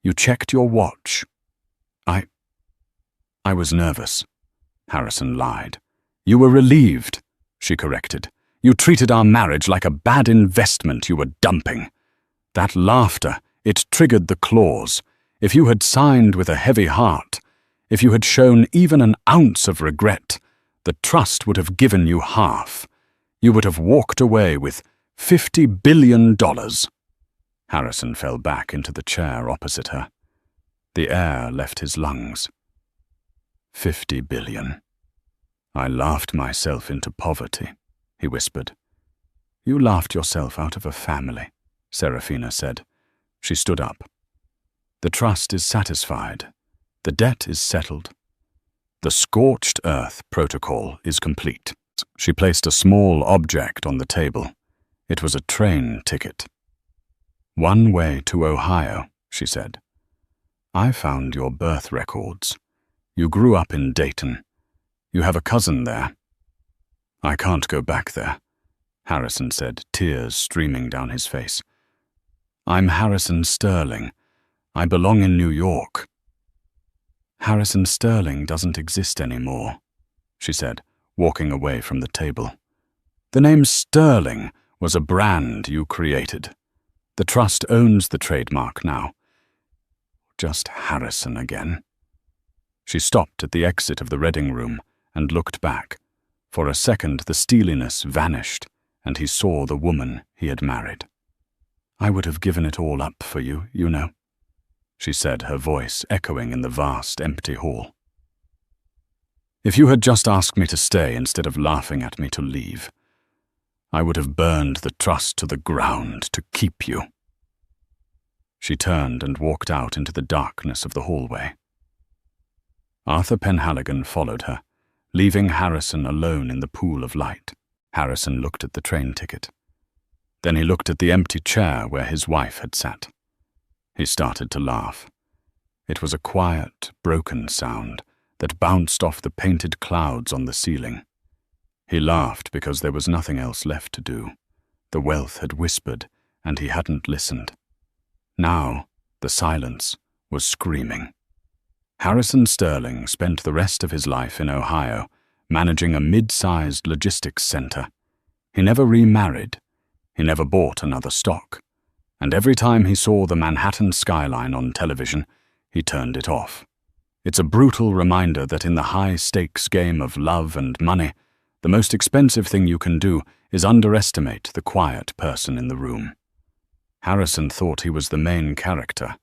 You checked your watch." I was nervous," Harrison lied. "You were relieved," she corrected. "You treated our marriage like a bad investment you were dumping. That laughter, it triggered the clause. If you had signed with a heavy heart, if you had shown even an ounce of regret, the trust would have given you half. You would have walked away with $50 billion. Harrison fell back into the chair opposite her. The air left his lungs. 50 billion. "I laughed myself into poverty," he whispered. "You laughed yourself out of a family," Serafina said. She stood up. "The trust is satisfied. The debt is settled. The scorched earth protocol is complete." She placed a small object on the table. It was a train ticket. "One way to Ohio," she said. I found your birth records. You grew up in Dayton. You have a cousin there. I can't go back there, Harrison said, tears streaming down his face. I'm Harrison Sterling. I belong in New York. Harrison Sterling doesn't exist anymore, she said, walking away from the table. The name Sterling was a brand you created. The trust owns the trademark now. Just Harrison again. She stopped at the exit of the Reading room and looked back. For a second the steeliness vanished, and he saw the woman he had married. I would have given it all up for you, you know, she said, her voice echoing in the vast, empty hall. If you had just asked me to stay instead of laughing at me to leave, I would have burned the trust to the ground to keep you. She turned and walked out into the darkness of the hallway. Arthur Penhaligon followed her, leaving Harrison alone in the pool of light. Harrison looked at the train ticket. Then he looked at the empty chair where his wife had sat. He started to laugh. It was a quiet, broken sound that bounced off the painted clouds on the ceiling. He laughed because there was nothing else left to do. The wealth had whispered, and he hadn't listened. Now, the silence was screaming. Harrison Sterling spent the rest of his life in Ohio, managing a mid-sized logistics center. He never remarried. He never bought another stock. And every time he saw the Manhattan skyline on television, he turned it off. It's a brutal reminder that in the high-stakes game of love and money, the most expensive thing you can do is underestimate the quiet person in the room. Harrison thought he was the main character,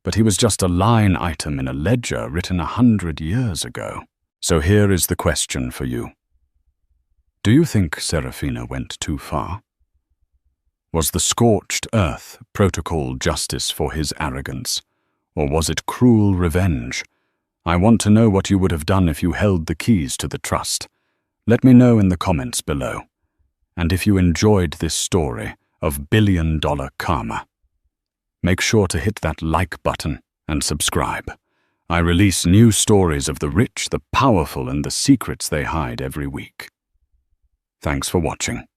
but he was just a line item in a ledger written 100 years ago. So here is the question for you. Do you think Serafina went too far? Was the scorched earth protocol justice for his arrogance, or was it cruel revenge? I want to know what you would have done if you held the keys to the trust. Let me know in the comments below. And if you enjoyed this story of billion-dollar karma, make sure to hit that like button and subscribe. I release new stories of the rich, the powerful, and the secrets they hide every week. Thanks for watching.